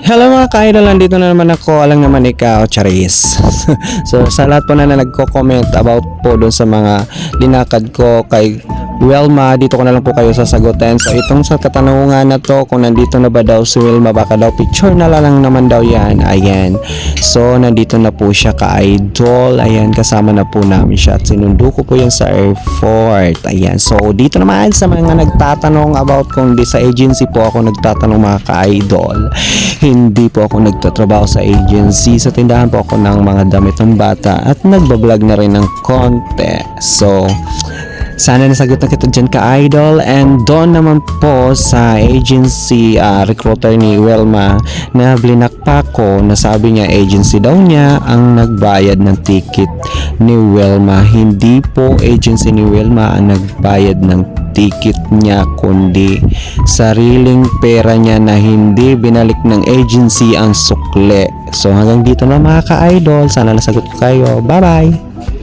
Hello mga ka-idol, nandito na naman ako, alang naman ikaw, Charis. So sa lahat po na nagko-comment about po doon sa mga linakad ko kay Wilma, dito ko na lang po kayo sasagutin. So itong sa katanungan na to, kung nandito na ba daw si Wilma, baka daw picture na lang naman daw yan. Ayan, so nandito na po siya ka-idol. Ayan, kasama na po namin siya at sinundo ko po yan sa airport. Ayan, so dito naman sa mga nagtatanong about kung di sa agency po ako nagtatanong mga ka-idol. Hindi po ako nagtatrabaho sa agency. Sa tindahan po ako ng mga damit ng bata at nagbablog na rin ng konti. So sana nasagot na kita dyan ka-idol. And doon naman po sa agency recruiter ni Wilma na blinakpak ko, na sabi niya agency daw niya ang nagbayad ng ticket ni Wilma. Hindi po agency ni Wilma ang nagbayad ng ticket niya, kundi sariling pera niya na hindi binalik ng agency ang sukle. So hanggang dito na mga ka-idol. Sana nasagot ko kayo. Bye bye!